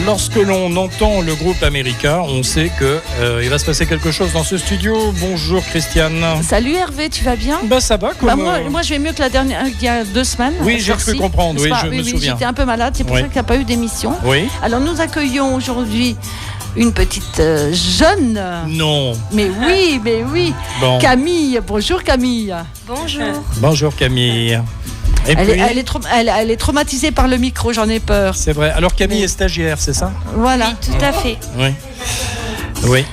Lorsque l'on entend le groupe America, on sait que il va se passer quelque chose dans ce studio. Bonjour Christiane. Salut Hervé, tu vas bien? Ça va. Moi je vais mieux que il y a 2 semaines. Oui, j'ai cru comprendre. Oui, je me souviens. J'étais un peu malade, c'est pour ça qu'il n'y a pas eu d'émission. Oui. Alors nous accueillons aujourd'hui une petite jeune. Non. Mais oui. Bon. Camille. Bonjour Camille. Bonjour. Bonjour Camille. Et Elle est traumatisée par le micro, j'en ai peur. C'est vrai. Alors Camille est stagiaire, c'est ça? Voilà. Oui, tout à fait. Oui.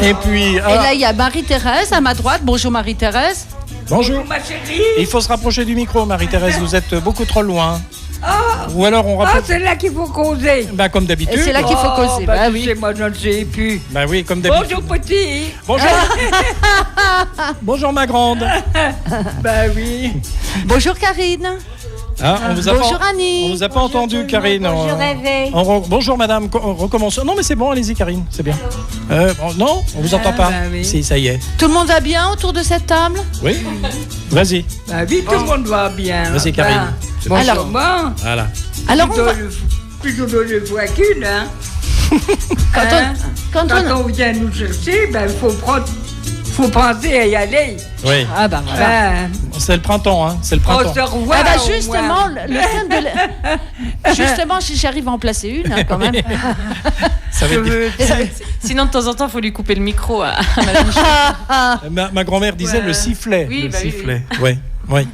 Et puis... Et là, il y a Marie-Thérèse à ma droite. Bonjour Marie-Thérèse. Bonjour. Ma chérie. Il faut se rapprocher du micro, Marie-Thérèse. Vous êtes beaucoup trop loin. Ou alors on rapproche... c'est là qu'il faut causer. Comme d'habitude. Et c'est là qu'il faut causer. Oui. Moi, je ne sais plus. Oui, comme d'habitude. Bonjour, petit. Bonjour. Bonjour, ma grande. Oui. Bonjour Karine. Bonjour Annie. On vous a pas entendu, Karine. Bonjour Hervé. Bonjour madame, recommence. Non mais c'est bon, allez-y Karine, c'est bien. Non, on vous entend pas. Oui. Si, ça y est. Tout le monde va bien autour de cette table? Oui. Vas-y. Oui, tout le monde va bien. Vas-y Karine. Alors, moi, Voilà. Alors on va... plutôt de voix qu'une, hein. Quand on vient nous chercher, faut penser à y aller. Oui. Voilà. C'est le printemps, hein. C'est le On printemps. se revoit. Justement, le thème de justement, si j'arrive à en placer une, hein, quand même. Ça va être Sinon, de temps en temps, il faut lui couper le micro à ma grand-mère disait le sifflet. Oui, le sifflet. Oui.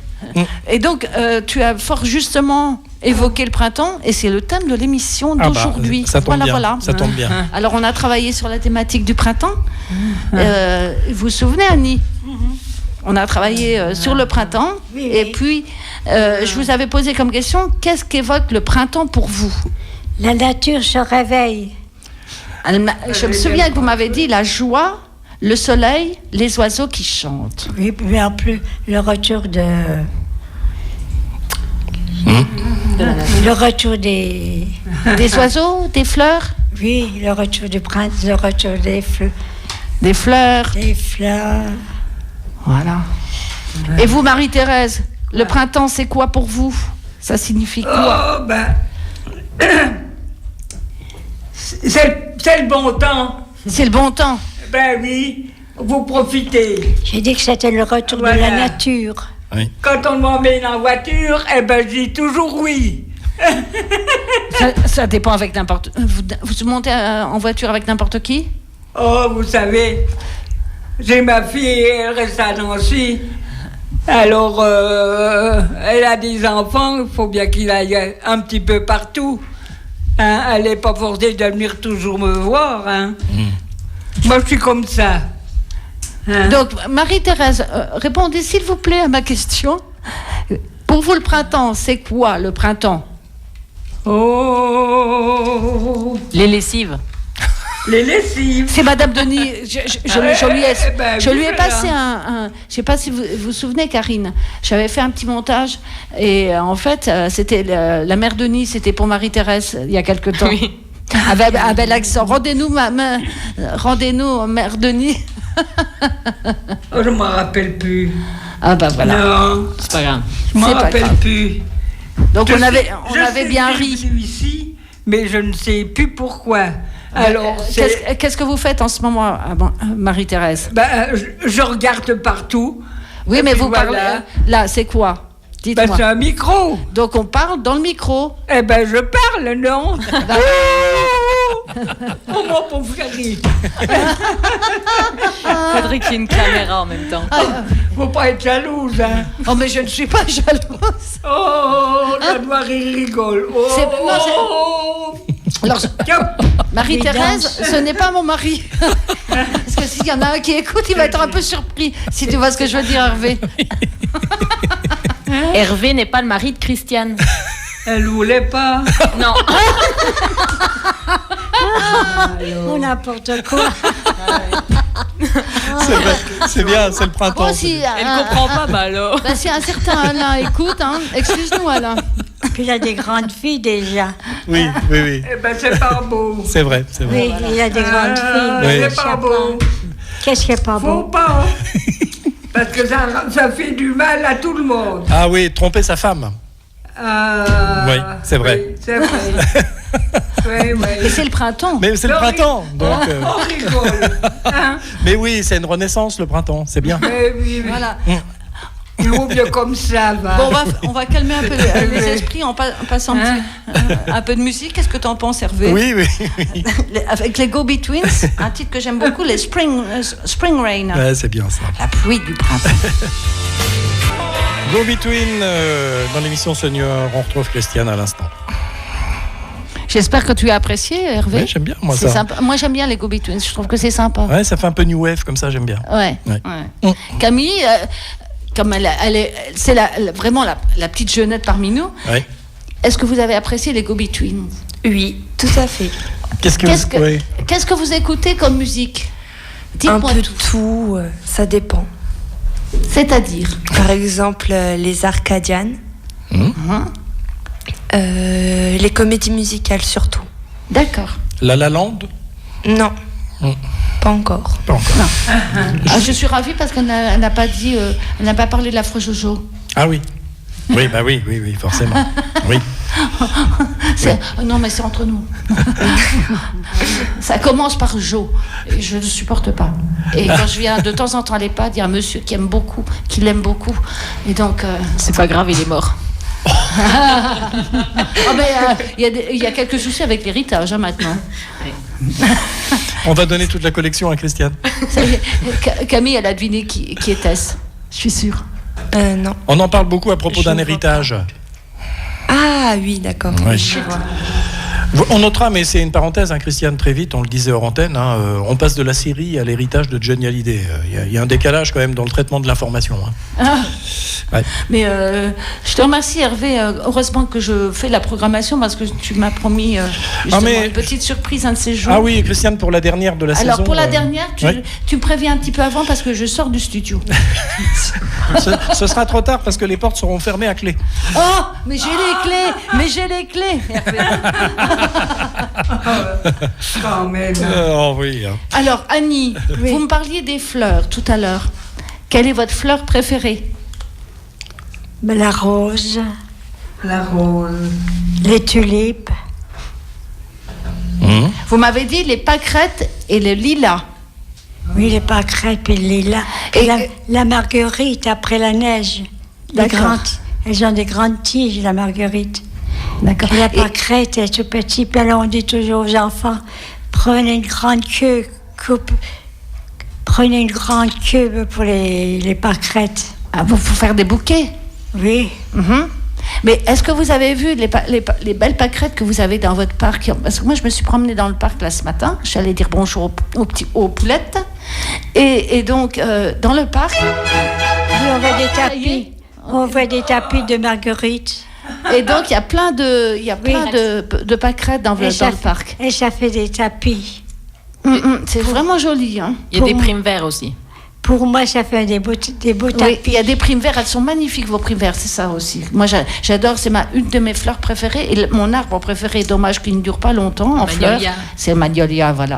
Et donc, tu as fort justement évoqué le printemps, et c'est le thème de l'émission d'aujourd'hui. Ça tombe bien. Voilà. Ça tombe bien. Alors, on a travaillé sur la thématique du printemps. Vous vous souvenez, Annie? On a travaillé sur le printemps. Oui. Et puis, je vous avais posé comme question, qu'est-ce qu'évoque le printemps pour vous? La nature se réveille. Je me souviens que vous m'avez dit la joie, le soleil, les oiseaux qui chantent. Oui, mais en plus, le retour le retour des oiseaux, des fleurs? Oui, le retour du printemps, le retour des fleurs. Des fleurs. Des fleurs. Voilà. Et vous, Marie-Thérèse, le printemps, c'est quoi pour vous? Ça signifie quoi? C'est le bon temps. C'est le bon temps. Oui, vous profitez. J'ai dit que c'était le retour de la nature. Oui. Quand on m'emmène en voiture, je dis toujours oui. Ça dépend avec n'importe... Vous montez en voiture avec n'importe qui? Vous savez, j'ai ma fille, elle reste à Nancy. Alors, elle a des enfants, il faut bien qu'il aille un petit peu partout. Hein, elle n'est pas forcée de venir toujours me voir. Hein. Moi, je suis comme ça. Hein. Donc, Marie-Thérèse, répondez s'il vous plaît à ma question. Pour vous, le printemps, c'est quoi le printemps? les lessives. Les lessives. C'est Madame Denis. Je lui ai passé un... Je ne sais pas si vous vous souvenez, Karine. J'avais fait un petit montage. Et en fait, c'était la mère Denis, c'était pour Marie-Thérèse, il y a quelque temps. Oui. Avec un bel accent. Rendez-nous, mère Denis. Je ne m'en rappelle plus. Voilà. Non, C'est pas grave. je ne m'en C'est pas rappelle grave. plus. Donc on avait sais bien que ri. je suis venu ici, mais je ne sais plus pourquoi. Alors, Qu'est-ce que vous faites en ce moment, Marie-Thérèse? je regarde partout. Oui, Et mais puis vous parlez... voilà. Là, c'est quoi? Dites-moi. C'est un micro. Donc on parle dans le micro. Je parle, non? Oh, mon pauvre chéri. Faudrait qu'il y ait une caméra en même temps. Faut pas être jalouse, hein. Oh, mais je ne suis pas jalouse. Oh, la noire, il rigole. Alors, Marie-Thérèse, ce n'est pas mon mari. Parce que s'il y en a un qui écoute, il va être un peu surpris. Si tu vois ce que je veux dire, Hervé. Hervé n'est pas le mari de Christiane. Elle voulait pas. Non. Ou n'importe quoi. C'est bien, c'est le printemps. Bon, si, Elle comprend pas, alors. si un certain Alain écoute, excuse-nous, Alain. Puis il a des grandes filles déjà. Oui. C'est pas beau. C'est vrai. Oui, il a des grandes filles. Oui. C'est pas beau. Qu'est-ce qui est pas Faut beau? pas. Parce que ça fait du mal à tout le monde. Ah oui, tromper sa femme. Oui, c'est vrai. Oui, c'est vrai. Et c'est le printemps. Mais c'est le printemps. Donc, On rigole. Hein? mais oui, c'est une renaissance, le printemps. C'est bien. Oui. Voilà. Il vaut mieux comme ça, va. Bon, on va calmer un peu les esprits en passant un peu de musique. Qu'est-ce que tu en penses, Hervé? Oui. Avec les Go-Betweens, un titre que j'aime beaucoup, les Spring Rain. Ouais, c'est bien ça. La pluie du printemps. Go Between dans l'émission Senior. On retrouve Christiane à l'instant. J'espère que tu as apprécié, Hervé. Oui, j'aime bien, moi, c'est ça. Sympa. Moi, j'aime bien les Go-Betweens. Je trouve que c'est sympa. Ouais, ça fait un peu new wave, comme ça, j'aime bien. Ouais. Camille, comme c'est vraiment la petite jeunette parmi nous. Ouais. Est-ce que vous avez apprécié les Go-Betweens? Oui, tout à fait. Qu'est-ce que vous écoutez comme musique? Dites-moi Un peu tout, ça dépend. C'est-à-dire? Par exemple, les Arcadianes, les comédies musicales surtout. D'accord. La La Land? Non, pas encore. Pas encore. Je suis ravie parce qu'elle n'a pas dit, elle n'a pas parlé de l'Afro Jojo. Ah oui. Oui, forcément. Oui. Non, mais c'est entre nous. Ça commence par Jo. Et je ne supporte pas. Et quand je viens de temps en temps à l'EHPAD, il y a un monsieur qui l'aime beaucoup. Et donc. C'est pas grave, il est mort. Il y a quelques soucis avec l'héritage maintenant. On va donner toute la collection à Christiane. Ça y est, Camille, elle a deviné qui était-ce. Je suis sûre. Non. On en parle beaucoup à propos d'un héritage. Ah oui, d'accord. Ouais. Je vois. On notera, mais c'est une parenthèse, Christiane, très vite, on le disait hors antenne, on passe de la série à l'héritage de Johnny Hallyday. Il y a un décalage quand même dans le traitement de l'information. Ouais. Mais je te remercie, Hervé. Heureusement que je fais la programmation parce que tu m'as promis une petite surprise un de ces jours. Ah oui, Christiane, pour la dernière de la saison. Alors pour la dernière, tu me préviens un petit peu avant parce que je sors du studio. Ce sera trop tard parce que les portes seront fermées à clé. Oh, mais j'ai les clés. Quand même. Oh oui. Alors Annie, vous me parliez des fleurs tout à l'heure. Quelle est votre fleur préférée? La rose, La rose. les tulipes. Vous m'avez dit les pâquerettes et le lilas. Oui, les pâquerettes et les lilas. Et la marguerite après la neige. D'accord. Elles ont des grandes tiges, la marguerite. D'accord. Et la pâquerette est tout petit. Puis alors on dit toujours aux enfants, prenez une grande queue, prenez une grande queue pour les pâquerettes. Ah, pour faire des bouquets. Oui. Mais est-ce que vous avez vu les belles pâquerettes que vous avez dans votre parc? Parce que moi, je me suis promenée dans le parc là ce matin. J'allais dire bonjour aux poulettes. Et donc, dans le parc... Oui, on voit des tapis. On voit des tapis de marguerite. Et donc, il y a plein de pâquerettes dans le parc. Et ça fait des tapis. C'est vraiment joli. Hein. Il y a des primes verts aussi. Pour moi, ça fait des beaux tapis. Oui, il y a des primes verts, elles sont magnifiques, vos primes verts, c'est ça aussi. Moi, j'adore, c'est une de mes fleurs préférées. Et mon arbre préféré, dommage qu'il ne dure pas longtemps en fleurs, c'est le magnolia, voilà.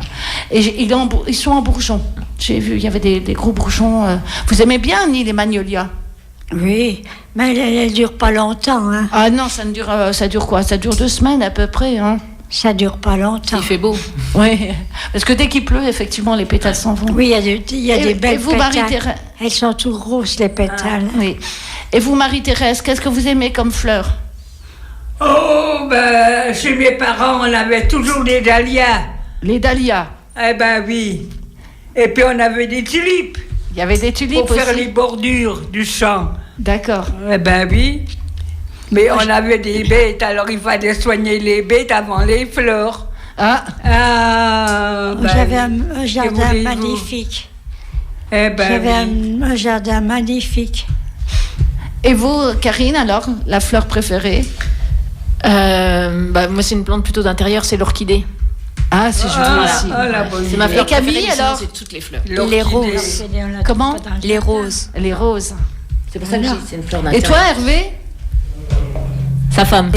Et ils sont en bourgeons. J'ai vu, il y avait des gros bourgeons. Vous aimez bien, Annie, les magnolias? Oui, mais elle ne dure pas longtemps. Hein. Ah non, ça dure quoi? Ça dure 2 semaines à peu près. Hein. Ça dure pas longtemps. Il fait beau. Oui, parce que dès qu'il pleut, effectivement, les pétales s'en vont. Oui, il y a des belles vous, pétales. Marie-Thérèse... Elles sont toutes roses, les pétales. Oui. Et vous, Marie-Thérèse, qu'est-ce que vous aimez comme fleurs? Oh, ben, chez mes parents, on avait toujours des dahlias. Les dahlias. Eh ben oui. Et puis on avait des tulipes. Il y avait des tulipes pour faire aussi. les bordures du champ. D'accord. Eh ben oui. Mais on avait des bêtes, alors il fallait soigner les bêtes avant les fleurs. Ah. Ben, j'avais un jardin magnifique. Eh ben j'avais oui. un jardin magnifique. Et vous, Karine, alors, la fleur préférée? Moi, c'est une plante plutôt d'intérieur, c'est l'orchidée. Ah, c'est joli aussi. C'est ma fleur et Camille, préférée, alors? c'est toutes les fleurs. Les roses. Comment? Les roses. Les roses. C'est pour ça que c'est une fleur d'intérieur. Et toi, Hervé? Sa femme.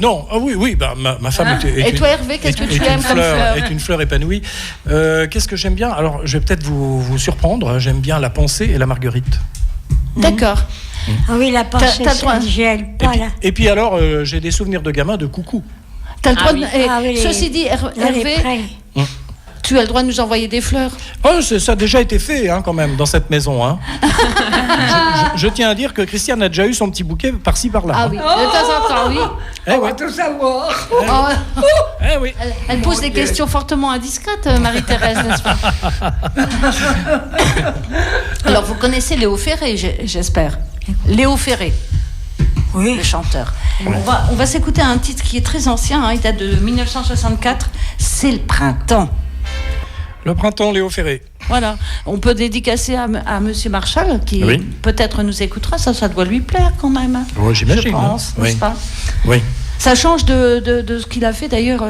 Non, oui, bah, ma femme est et toi, Hervé, qu'est-ce que tu aimes comme fleur? Est une fleur épanouie. Qu'est-ce que j'aime bien? Alors, je vais peut-être vous surprendre. J'aime bien la pensée et la marguerite. D'accord. Ah oui, la pensée, ça ne gèle pas, là. Et puis alors, j'ai des souvenirs de gamin de coucou. T'as le droit de... oui. Ceci dit, Elle est Hervé, prête. tu as le droit de nous envoyer des fleurs. Oh, ça a déjà été fait quand même dans cette maison. Hein. je tiens à dire que Christiane a déjà eu son petit bouquet par-ci par-là. Ah oui, de temps en temps, oui. On va tout savoir. Oh, Eh oui. elle pose des questions fortement indiscrètes, Marie-Thérèse, n'est-ce pas? Alors, vous connaissez Léo Ferré, j'espère. Léo Ferré, Oui. le chanteur. On va s'écouter un titre qui est très ancien, il date de 1964. C'est le printemps. Le printemps, Léo Ferré. Voilà. On peut dédicacer à Monsieur Marshall, qui Oui. peut-être nous écoutera. Ça doit lui plaire quand même. Oh, j'imagine. Je pense, hein. n'est-ce pas? Oui. Ça change de ce qu'il a fait d'ailleurs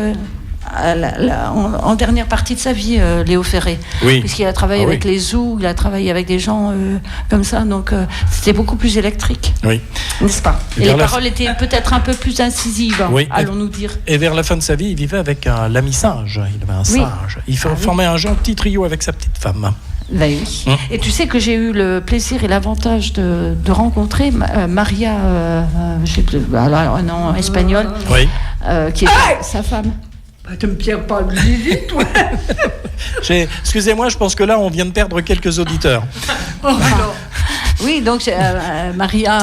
en dernière partie de sa vie, Léo Ferré. Oui. Puisqu'il a travaillé avec les zoos, il a travaillé avec des gens comme ça, donc c'était beaucoup plus électrique, Oui. n'est-ce pas? Et vers les la paroles étaient peut-être un peu plus incisives, Oui. allons-nous dire. Et vers la fin de sa vie, il vivait avec l'ami singe. Il avait un Oui. singe. Il formait un gentil trio avec sa petite femme. Ben oui. Hum. Et tu sais que j'ai eu le plaisir et l'avantage de rencontrer Maria, je sais plus, alors, un nom espagnol, Oui. qui était sa femme. Bah, tu me tires pas le zizi, toi. Excusez-moi, je pense que là, on vient de perdre quelques auditeurs. Oh, non. Oui, donc c'est Maria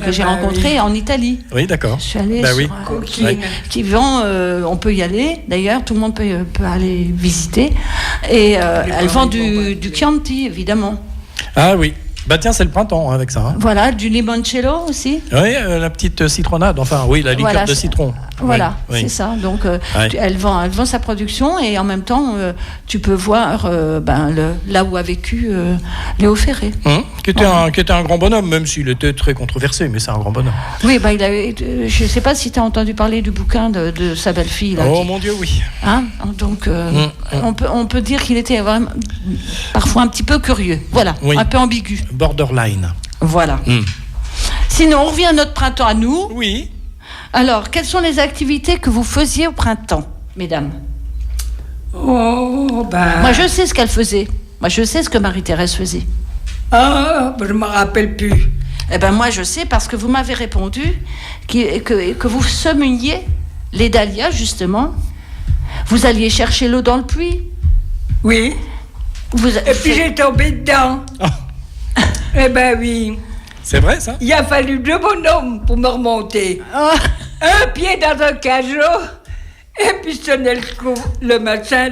que j'ai rencontrée en Italie. Oui, d'accord. Je suis allée Bah sur oui. Coquine. qui vend, on peut y aller d'ailleurs, tout le monde peut aller visiter. Et elle vend du Chianti, évidemment. Ah oui. Bah tiens, c'est le printemps avec ça. Hein. Voilà, du limoncello aussi. Oui, la petite citronnade. Enfin, oui, la liqueur Voilà, de citron. Voilà, Oui, c'est oui. ça. Donc, Ouais. elle vend sa production et en même temps, tu peux voir là où a vécu Léo Ferré. Qui était un grand bonhomme, même s'il était très controversé, mais c'est un grand bonhomme. Oui, je ne sais pas si tu as entendu parler du bouquin de sa belle-fille. Là, Oh mon Dieu, oui. Hein, donc, on peut dire qu'il était vraiment parfois un petit peu curieux. Voilà, Oui. un peu ambigu. Borderline. Voilà. Sinon, on revient à notre printemps à nous. Oui. Alors, quelles sont les activités que vous faisiez au printemps, mesdames? Oh, ben. Moi, je sais ce qu'elle faisait. Moi, je sais ce que Marie-Thérèse faisait. Ah, ben, je me rappelle plus. Eh ben, moi, je sais parce que vous m'avez répondu que vous semiez les dahlias, justement. Vous alliez chercher l'eau dans le puits. Oui. Et puis j'ai tombé dedans. Eh ben oui. C'est vrai, ça? Il a fallu 2 bonhommes pour me remonter. Un pied dans un cajot, et puis je tenais le machin,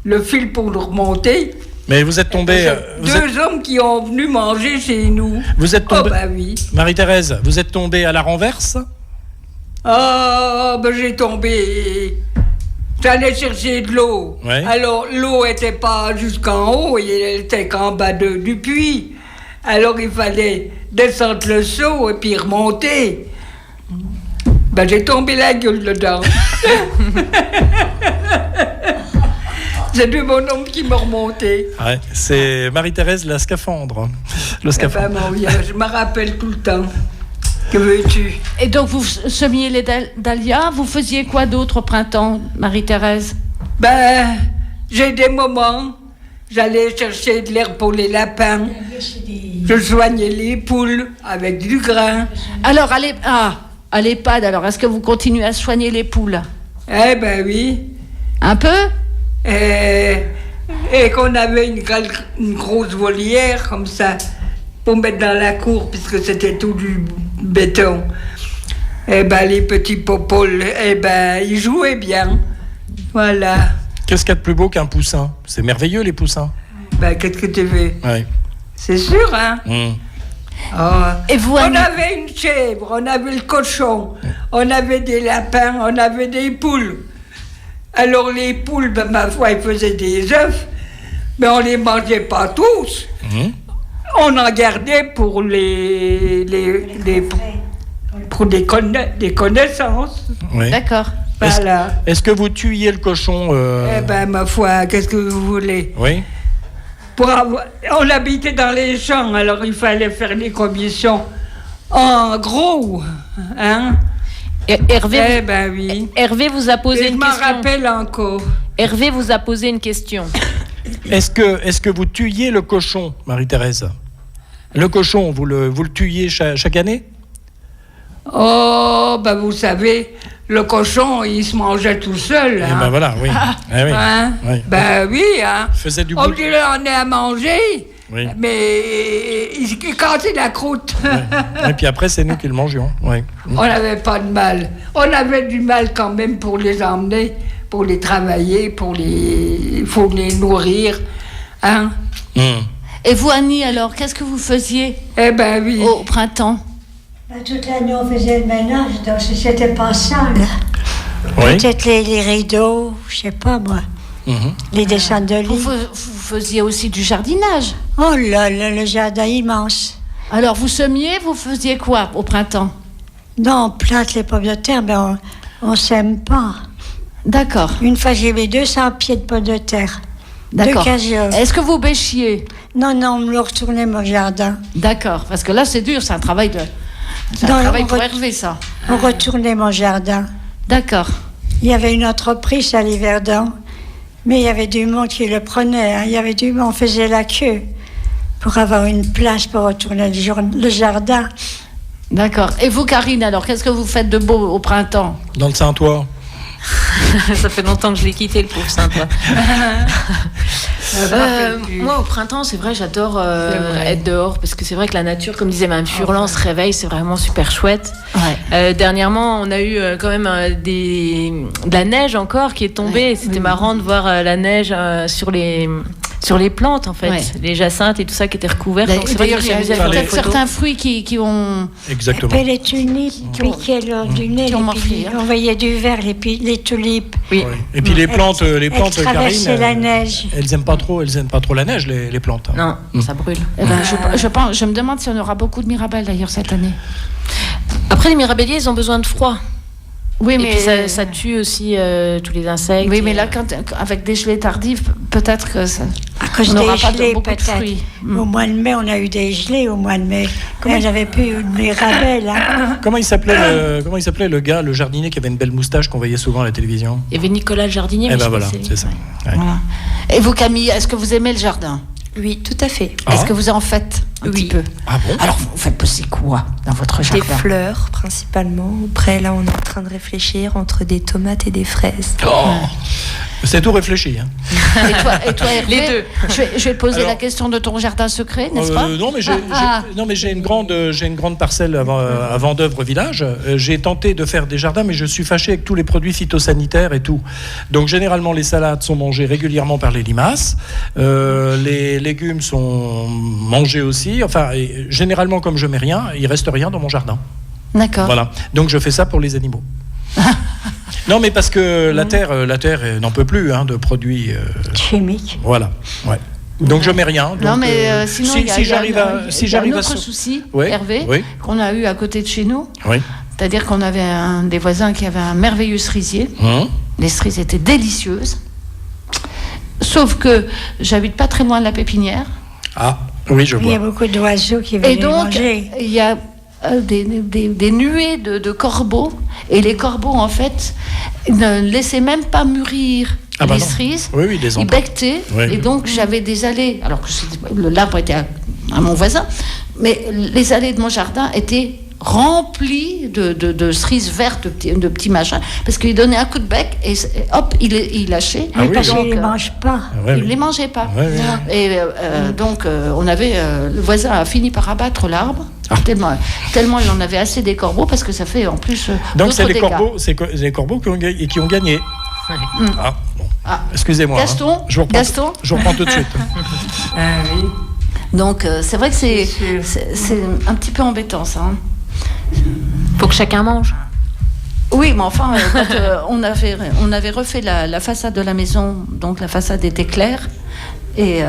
le fil pour le remonter. Mais vous êtes tombé... Deux hommes qui ont venu manger chez nous. Vous êtes tombé... Oh bah oui. Marie-Thérèse, vous êtes tombée à la renverse? Ah, ben j'ai tombé. J'allais chercher de l'eau. Ouais. Alors, l'eau n'était pas jusqu'en haut, elle était qu'en bas du puits. Alors, il fallait descendre le seau et puis remonter. Ben, j'ai tombé la gueule dedans. C'est 2 bonhommes qui m'ont remonté. Ouais, c'est Marie-Thérèse la scaphandre. Le scaphandre. Ben, mon vieux, je me rappelle tout le temps. Que veux-tu? Et donc, vous semiez les dahlias. Vous faisiez quoi d'autre au printemps, Marie-Thérèse? Ben, j'ai des moments. J'allais chercher de l'herbe pour les lapins. Je soignais les poules avec du grain. Alors, à l'EHPAD, alors, est-ce que vous continuez à soigner les poules? Eh ben oui. Un peu? Et qu'on avait une grosse volière comme ça pour mettre dans la cour puisque c'était tout du béton. Eh ben les petits popoles, eh ben ils jouaient bien. Voilà. Qu'est-ce qu'il y a de plus beau qu'un poussin? C'est merveilleux, les poussins. Ben qu'est-ce que tu veux? Ouais. C'est sûr, hein? Oh. Et vous, On Annie? avait une chèvre, on avait le cochon, on avait des lapins, on avait des poules. Alors les poules, ben, ma foi, ils faisaient des œufs, mais on les mangeait pas tous. On en gardait pour pour des connaissances. Oui. D'accord. Voilà. Est-ce que vous tuiez le cochon Eh ben, ma foi, qu'est-ce que vous voulez? Oui. On habitait dans les champs, alors il fallait faire les commissions en gros, hein? Hervé, Eh ben oui. Hervé vous a posé Et je une m'en question. rappelle encore. Hervé vous a posé une question. Est-ce que vous tuiez le cochon, Marie-Thérèse? Le cochon, vous le tuiez chaque année? Oh, ben vous savez, le cochon, il se mangeait tout seul. Et Hein. ben voilà, oui. Eh oui. Hein? Oui. Ben oui, hein. Il faisait du On bout. lui donnait à manger, Oui. mais il cassait la croûte. Et puis après, c'est nous qui le mangions. Oui. On n'avait pas de mal. On avait du mal quand même pour les emmener, pour les travailler, il faut les nourrir. Hein? Et vous, Annie, alors, qu'est-ce que vous faisiez Eh ben oui. au printemps? Toute l'année, on faisait le ménage, donc c'était pas sale. Oui. Peut-être les rideaux, je sais pas moi, les dessins de lit. Vous faisiez aussi du jardinage. Oh là là, le jardin immense. Alors, vous semiez, vous faisiez quoi au printemps? Non, on plante les pommes de terre, mais on sème pas. D'accord, Une fois, j'ai mis 200 pieds de pommes de terre. d'accord. De cashews. Est-ce que vous bêchiez? Non, on me le retournait, mon jardin. D'accord, parce que là, c'est dur, c'est un travail Non, pour Hervé, ça. On retournait mon jardin. D'accord. Il y avait une entreprise à l'Yverdon, mais il y avait du monde qui le prenait. Hein. Il y avait du monde, on faisait la queue pour avoir une place pour retourner le jardin. D'accord. Et vous, Karine, alors, qu'est-ce que vous faites de beau au printemps? Dans le Saint-Ouen. Ça fait longtemps que je l'ai quitté, le pauvre Saint-Ouen. Moi, au printemps, c'est vrai, j'adore être dehors parce que c'est vrai que la nature, comme disait Mme Furlan, se réveille, c'est vraiment super chouette. Ouais. Dernièrement, on a eu quand même de la neige encore qui est tombée. Ouais. C'était marrant de voir la neige sur les plantes, en fait, Ouais. les jacinthes et tout ça qui étaient recouverts. Donc c'est vrai que D'ailleurs, je il y a me suis amusée à faire des peut-être photos. certains fruits qui ont... Exactement. Et puis les tulipes piquaient du nez. Qui ont les morflé, tulipes. hein. On voyait du vert, les tulipes. Oui. Oui. Et puis les plantes, Elles Karine, traversaient la neige. elles aiment pas trop la neige, les plantes. Non, ça brûle. Eh ben, je me demande si on aura beaucoup de mirabelles, d'ailleurs, cette année. Après, les mirabelliers, ils ont besoin de froid. Oui, Et mais... puis ça tue aussi tous les insectes. Oui, mais et, là, avec des gelées tardives, peut-être que ça... À cause On n'aura des pas gelées, beaucoup de peut-être. fruits. Au mois de mai, on a eu des gelées au mois de mai. Mais j'avais plus eu de mirabelle. Hein. Comment il s'appelait le gars, le jardinier qui avait une belle moustache qu'on voyait souvent à la télévision? Il y avait Nicolas le jardinier. Eh mais ben je voilà, sais pas si- c'est ça. Ouais. Voilà. Et vous, Camille, est-ce que vous aimez le jardin? Oui, tout à fait. Ah. Est-ce que vous en faites un petit peu? Ah bon? Alors, vous faites pousser quoi dans votre Des jardin? fleurs, principalement. Après, là, on est en train de réfléchir entre des tomates et des fraises. Oh, c'est tout réfléchi. Hein. Et toi, Hervé, Les deux. Je vais te poser Alors, la question de ton jardin secret, n'est-ce pas? Non, mais j'ai une grande parcelle à Vendeuvre village. J'ai tenté de faire des jardins, mais je suis fâché avec tous les produits phytosanitaires et tout. Donc généralement, les salades sont mangées régulièrement par les limaces. Les légumes sont mangés aussi. Enfin, et généralement, comme je mets rien, il reste rien dans mon jardin. D'accord. Voilà. Donc je fais ça pour les animaux. Non, mais parce que la terre n'en peut plus de produits. Chimiques. Voilà. Ouais. Donc je mets rien. Donc, Non, mais sinon, il y a un autre à souci, Oui, Hervé, oui. qu'on a eu à côté de chez nous. Oui. C'est-à-dire qu'on avait des voisins qui avaient un merveilleux cerisier. Les cerises étaient délicieuses. Sauf que j'habite pas très loin de la pépinière. Ah, oui, je Il y a vois. beaucoup d'oiseaux qui Et viennent donc, manger. il y a des nuées de corbeaux. Et les corbeaux, en fait, ne laissaient même pas mûrir Ah bah les non. cerises. Oui, oui, des Ils emplois. becquetaient. Oui. Et donc, j'avais des allées. Alors que l'arbre était à mon voisin. Mais les allées de mon jardin étaient remplies de cerises vertes, de petits machins. Parce qu'il donnait un coup de bec et hop, il lâchait. Ah oui, Parce oui. qu'ils ne les mangent pas. Ah, ouais, Il oui. les mangeait pas. Ouais, oui. Et donc, on avait le voisin a fini par abattre l'arbre Ah. tellement il en avait assez des corbeaux parce que ça fait en plus. Donc c'est d'autres les dégâts. corbeaux, les corbeaux qui ont gagné. Ah, bon. Ah. Excusez-moi. Gaston, Je vous reprends, Gaston je vous reprends tout de suite. Ah oui. Donc c'est vrai que c'est C'est un petit peu embêtant ça. Hein. Faut que chacun mange. Oui, mais enfin, quand on avait refait la façade de la maison, donc la façade était claire et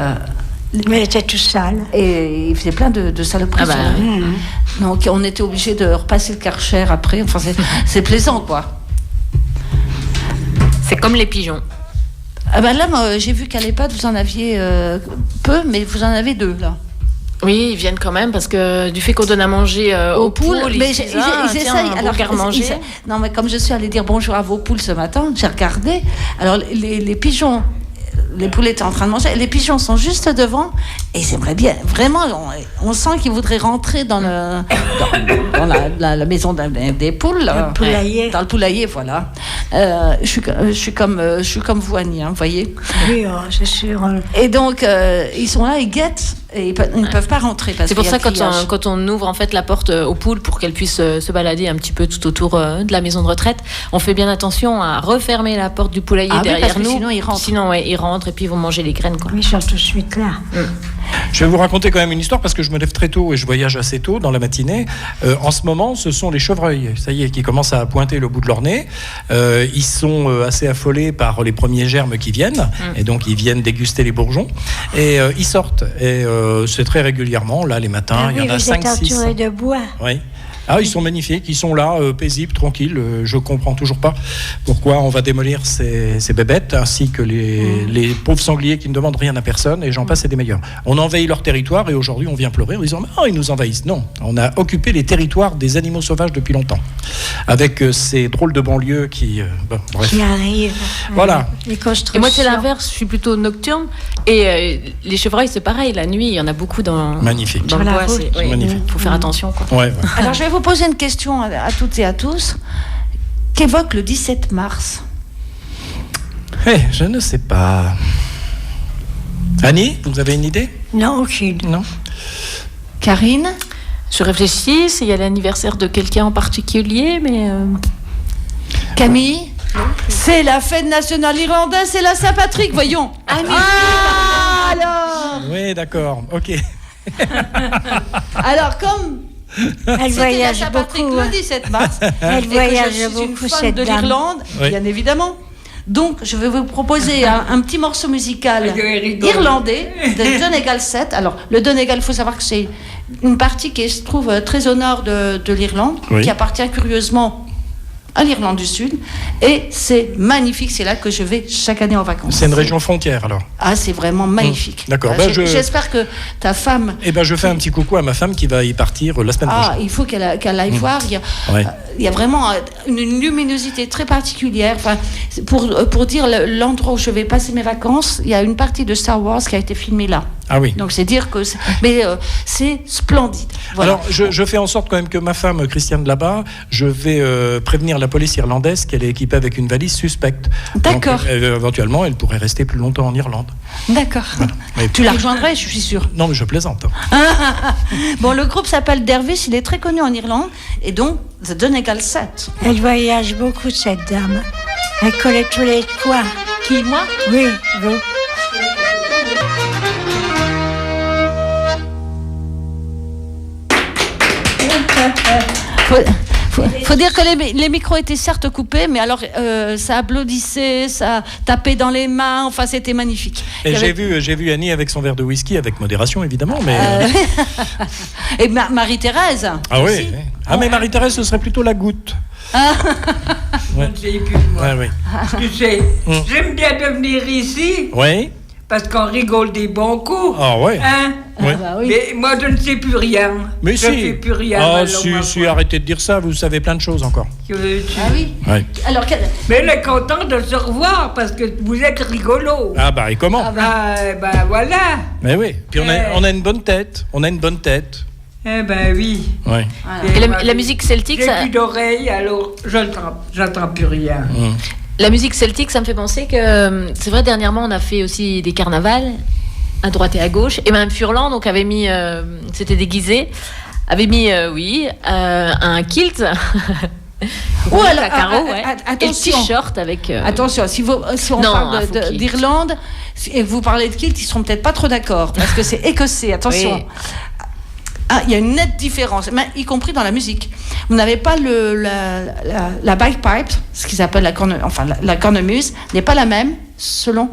Mais il était tout sale. il faisait plein de saloperies. Ah bah, sur la rue. Donc on était obligé de repasser le Karcher après. Enfin, c'est plaisant, quoi. C'est comme les pigeons. Ah ben là, moi, j'ai vu qu'à l'EHPAD, vous en aviez peu, mais vous en avez 2, là. Oui, ils viennent quand même parce que du fait qu'on donne à manger aux poules, mais ils ils essayent. Alors, non, mais comme je suis allée dire bonjour à vos poules ce matin, j'ai regardé. Alors, les pigeons les poules étaient en train de manger. Les pigeons sont juste devant et j'aimerais bien, vraiment, on sent qu'ils voudraient rentrer dans la maison des poules. Le poulailler. Dans le poulailler, voilà. Je suis comme vous, Annie, hein, vous voyez. Oui, c'est sûr. Et donc, ils sont là, ils guettent et ils ne peuvent pas rentrer. C'est pour ça que quand on ouvre en fait la porte aux poules pour qu'elles puissent se balader un petit peu tout autour de la maison de retraite, on fait bien attention à refermer la porte du poulailler derrière nous. Sinon, ils rentrent. Sinon, ils rentrent et puis ils vont manger les graines, quoi. Ils sont tout de suite là. Je vais vous raconter quand même une histoire parce que je me lève très tôt et je voyage assez tôt dans la matinée. En ce moment, ce sont les chevreuils, ça y est, qui commencent à pointer le bout de leur nez. Ils sont assez affolés par les premiers germes qui viennent et donc ils viennent déguster les bourgeons et ils sortent. Et c'est très régulièrement, là, les matins, il y en a 5-6. Vous êtes entouré de bois. Oui. Ah, ils sont magnifiques, ils sont là, paisibles, tranquilles. Je comprends toujours pas pourquoi on va démolir ces bébêtes, ainsi que les pauvres sangliers qui ne demandent rien à personne, et j'en passe et des meilleurs. On envahit leur territoire, et aujourd'hui on vient pleurer en disant « Oh, ils nous envahissent ». Non, on a occupé les territoires des animaux sauvages depuis longtemps, avec ces drôles de banlieues qui arrivent. Voilà. Les constructions. Et moi c'est l'inverse, je suis plutôt nocturne, et les chevreuils c'est pareil, la nuit il y en a beaucoup dans Magnifique. Dans le bois, Magnifique. Faut faire attention, quoi. Ouais. Alors, je vais vous poser une question à toutes et à tous. Qu'évoque le 17 mars ? Je ne sais pas. Annie, vous avez une idée ? Non, aucune. Non. Karine ? Je réfléchis, s'il y a l'anniversaire de quelqu'un en particulier, mais... Camille ? C'est la fête nationale irlandaise, c'est la Saint-Patrick, voyons. Alors ? Oui, d'accord, ok. Alors, comme... Elle voyage la Saint-Patrick beaucoup. le 17 mars. Elle voyage beaucoup, une fan cette de dame. l'Irlande, Oui. bien évidemment. Donc, je vais vous proposer un petit morceau musical Rigole. irlandais de Donegal 7. Alors, le Donegal, il faut savoir que c'est une partie qui se trouve très au nord de l'Irlande, Oui. qui appartient curieusement à l'Irlande du Sud. Et c'est magnifique, c'est là que je vais chaque année en vacances. C'est une région frontière alors. Ah, c'est vraiment magnifique. D'accord. J'espère que ta femme... Eh ben, je fais un petit coucou à ma femme qui va y partir la semaine prochaine. Il faut qu'elle aille voir. Il y a vraiment une luminosité très particulière. Enfin, pour dire l'endroit où je vais passer mes vacances, il y a une partie de Star Wars qui a été filmée là. Ah oui. Donc c'est dire que c'est splendide. Voilà. Alors, je fais en sorte quand même que ma femme, Christiane là-bas, je vais prévenir la police irlandaise qu'elle est équipée avec une valise suspecte. D'accord. Donc, éventuellement, elle pourrait rester plus longtemps en Irlande. D'accord. Voilà. Mais- Tu la rejoindrais, je suis sûre. Non, mais je plaisante. Bon, le groupe s'appelle Dervish, il est très connu en Irlande, et donc The Donegal 7. Elle voyage beaucoup, cette dame. Elle connaît tous les coins. Qui, moi? Oui, vous. Faut dire que les micros étaient certes coupés, mais alors ça applaudissait, ça tapait dans les mains, enfin c'était magnifique. Et j'ai vu Annie avec son verre de whisky, avec modération évidemment, mais... Et Marie-Thérèse. Ah oui, aussi. oui. Ah mais Marie-Thérèse, ce serait plutôt la goutte. Ouais. Je sais plus, moi. Ouais, oui. Tu sais, j'aime bien de venir ici Oui. parce qu'on rigole des bons coups. Ah ouais. Hein? Ouais. Bah oui. Mais moi, je ne sais plus rien. Mais je si. ne sais plus rien. Ah alors, si, ma si, foi. arrêtez de dire ça, vous savez plein de choses encore. Que veux-tu? Ah oui. Ouais. Alors, Mais elle est contente de se revoir parce que vous êtes rigolo. Ah bah et comment? Ben voilà. Mais oui. Puis on a une bonne tête. On a une bonne tête. Eh ben oui. Ouais. Et la musique celtique, J'ai ça... plus d'oreilles, alors j'entends plus rien. La musique celtique, ça me fait penser que c'est vrai, dernièrement on a fait aussi des carnavals à droite et à gauche, et Mme Furlan donc avait mis, s'était déguisée, avait mis un kilt. Oh, alors, à carreaux, ouais. Et le attention. t-shirt avec. Attention, si on Non, parle un faux kilt. d'Irlande et vous parlez de kilt, ils seront peut-être pas trop d'accord parce que c'est écossais. Attention. Oui. Ah, il y a une nette différence, mais y compris dans la musique. Vous n'avez pas la bagpipe, ce qu'ils appellent la cornemuse, n'est pas la même selon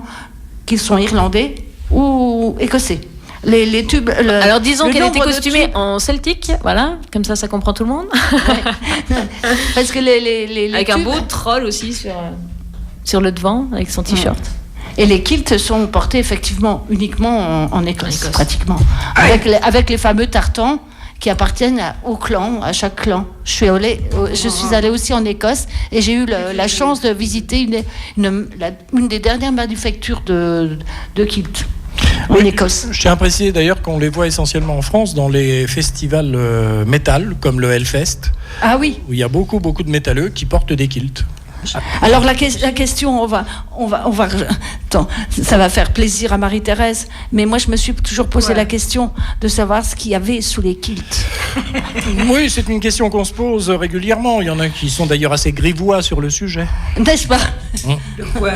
qu'ils sont irlandais ou écossais. Les tubes. Alors disons le qu'elle était nombre de costumée tubes- en celtique, voilà, comme ça comprend tout le monde. parce que les Avec un tubes- beau troll aussi sur le devant, avec son t-shirt. Et les kilts sont portés effectivement uniquement en Écosse, En Écosse. pratiquement. Avec les fameux tartans qui appartiennent au clan, à chaque clan. Je suis allée aussi en Écosse et j'ai eu la chance de visiter une des dernières manufactures de kilt. En Écosse. Je tiens à préciser d'ailleurs qu'on les voit essentiellement en France dans les festivals métal, comme le Hellfest. Ah oui. Où il y a beaucoup de métalleux qui portent des kilts. Alors la question, attends, ça va faire plaisir à Marie-Thérèse, mais moi je me suis toujours posé la question de savoir ce qu'il y avait sous les kilts. Oui, c'est une question qu'on se pose régulièrement. Il y en a qui sont d'ailleurs assez grivois sur le sujet. N'est-ce pas? De quoi?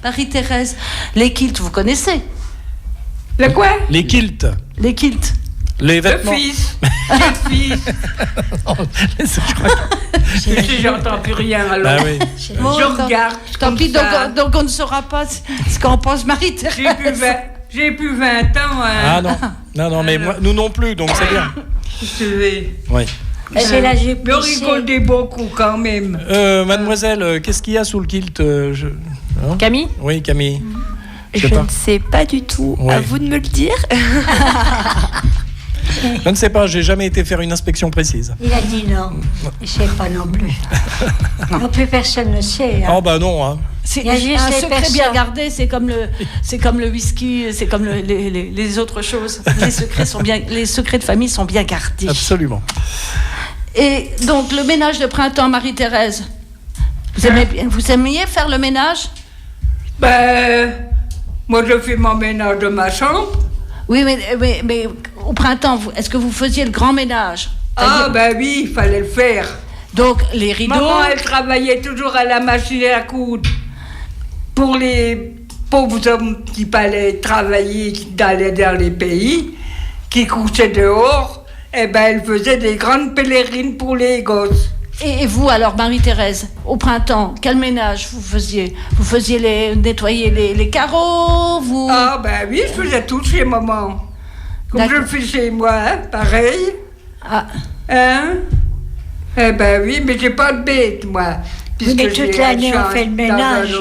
Marie-Thérèse, les kilts, vous connaissez? Le quoi? Les kilts. Les kilts. Les vêtements. Le fils. Le fils. J'entends plus rien alors. Ah oui. Je regarde. Tant pis, donc on ne saura pas ce qu'en pense Marie-Thérèse. J'ai plus 20 ans. Ah non, mais moi, nous non plus, donc c'est bien. Oui. C'est la jupe. Mais on rigolait beaucoup quand même. Mademoiselle, qu'est-ce qu'il y a sous le kilt Camille? Oui, Camille. Je ne sais pas du tout. Ouais. À vous de me le dire. Je ne sais pas, j'ai jamais été faire une inspection précise. Il a dit non. Je ne sais pas non plus. Non plus, personne ne sait. Oh bah non, hein. C'est Il y a juste un les secret personnes. bien gardé, c'est comme le whisky, c'est comme les autres choses. Les secrets de famille sont bien gardés. Absolument. Et donc le ménage de printemps, Marie-Thérèse, vous aimiez faire le ménage? Moi je fais mon ménage de ma chambre. Oui, mais au printemps, est-ce que vous faisiez le grand ménage? Ah oui, il fallait le faire. Donc les rideaux. Maman, elle travaillait toujours à la machine à coudre. Pour les pauvres hommes qui allaient travailler dans les pays, qui couchaient dehors, elle faisait des grandes pèlerines pour les gosses. Et vous alors, Marie-Thérèse, au printemps, quel ménage vous faisiez? Vous faisiez nettoyer les carreaux, vous? Ah oui, je faisais tout chez maman. Comme je le fais chez moi, pareil. Ah. Hein? Oui, mais j'ai pas de bête, moi. Oui, mais toute l'année, on fait le ménage.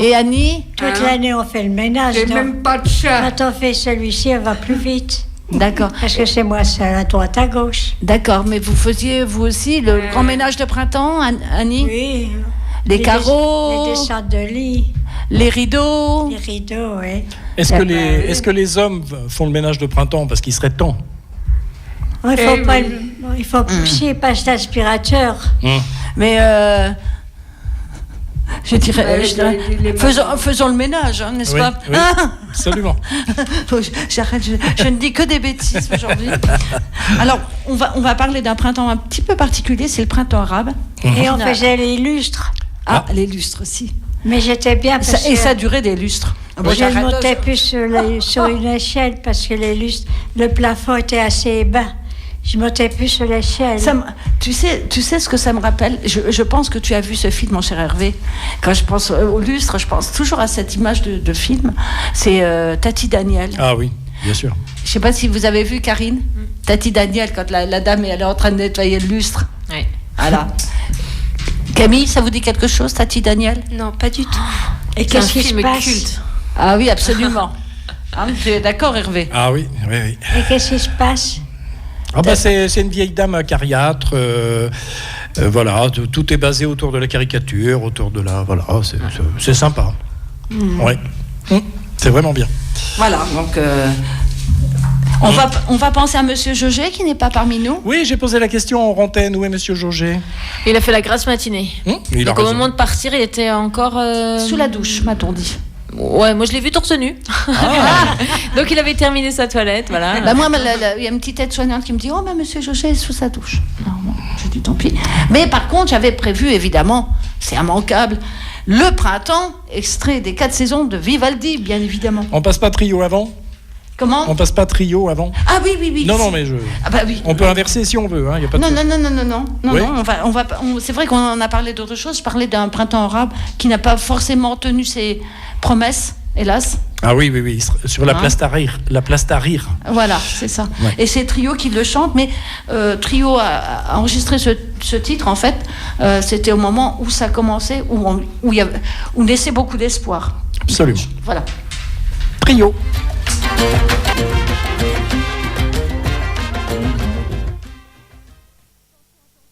Et Annie? Toute l'année, on fait le ménage. J'ai même pas de chat. Quand on fait celui-ci, on va plus vite. D'accord. Parce que c'est moi seule, à droite, à gauche. D'accord, mais vous faisiez, vous aussi, le grand ménage de printemps, Annie? Oui. Les carreaux? Les descentes de lit. Les rideaux? Les rideaux, oui. Est-ce que les hommes font le ménage de printemps? Parce qu'il serait temps. Il faut pousser, pas cet aspirateur. Mais je dirais, faisons le ménage, hein, n'est-ce pas? Oui, absolument. J'arrête, je ne dis que des bêtises aujourd'hui. Alors, on va parler d'un printemps un petit peu particulier, c'est le printemps arabe. Et on faisait les lustres. Ah, les lustres aussi. Mais j'étais bien parce et ça durait des lustres. Je ne montais plus sur une échelle parce que les lustres, le plafond était assez bas. Je montais plus sur l'échelle. Tu sais ce que ça me rappelle? Je pense que tu as vu ce film, mon cher Hervé. Quand je pense au lustre, je pense toujours à cette image de film. C'est Tati Daniel. Ah oui, bien sûr. Je ne sais pas si vous avez vu, Karine. Tati Daniel, quand la dame elle est en train de nettoyer le lustre. Oui. Voilà. Camille, ça vous dit quelque chose, Tati Daniel? Non, pas du tout. Et qu'est-ce qui se passe? Culte. Ah oui, absolument. Tu es d'accord, Hervé? Ah oui. Et qu'est-ce qui se passe? C'est une vieille dame acariâtre. Voilà, tout est basé autour de la caricature, autour de la... Voilà, c'est sympa. Ouais. C'est vraiment bien. Voilà, donc... On va penser à Monsieur Jauget qui n'est pas parmi nous. Oui, j'ai posé la question en antenne. Où est Monsieur Jauget? Il a fait la grasse matinée. Donc au moment de partir, il était encore... Sous la douche, m'a-t-on dit. Ouais, moi je l'ai vu torse nu. Donc il avait terminé sa toilette, voilà. Moi, il y a une petite aide-soignante qui me dit: oh, Monsieur Jauget est sous sa douche. Non, j'ai dit tant pis. Mais par contre, j'avais prévu, évidemment, c'est immanquable, le printemps, extrait des 4 saisons de Vivaldi, bien évidemment. On passe pas trio avant? Comment? On passe pas trio avant? Ah oui. Non, mais oui. On peut inverser si on veut, hein, y a pas de... Non, Oui. c'est vrai qu'on en a parlé d'autre chose. Je parlais d'un printemps arabe qui n'a pas forcément tenu ses promesses, hélas. Ah oui, sur la place Tahrir. La place Tahrir. Voilà, c'est ça. Ouais. Et c'est Trio qui le chante, mais Trio a enregistré ce titre, en fait, c'était au moment où ça commençait, où naissait beaucoup d'espoir. Absolument. Voilà. Trio.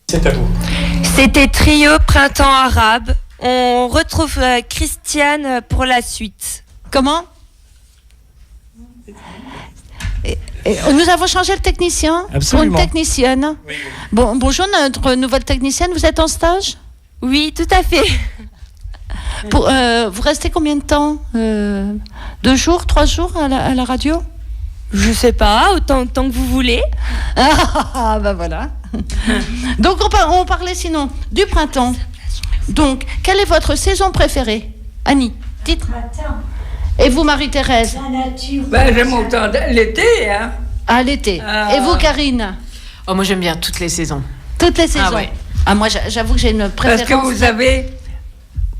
C'est à vous. C'était Trio Printemps Arabe. On retrouve Christiane pour la suite. Comment ? Nous avons changé le technicien. Absolument. Pour une technicienne. Oui. Bon, bonjour, notre nouvelle technicienne. Vous êtes en stage ? Oui, tout à fait. Vous restez combien de temps 2 jours, 3 jours à la radio ? Je sais pas, autant de temps que vous voulez. Ah, bah voilà. Donc, on parlait sinon du printemps. Donc, quelle est votre saison préférée ? Annie, dites. Et vous, Marie-Thérèse ? La nature. Ben, j'aime autant l'été, hein. Ah, l'été. Et vous, Karine ? Oh, moi, j'aime bien toutes les saisons. Toutes les saisons. ouais. Ah, moi, j'avoue que j'ai une préférence. Parce que vous savez,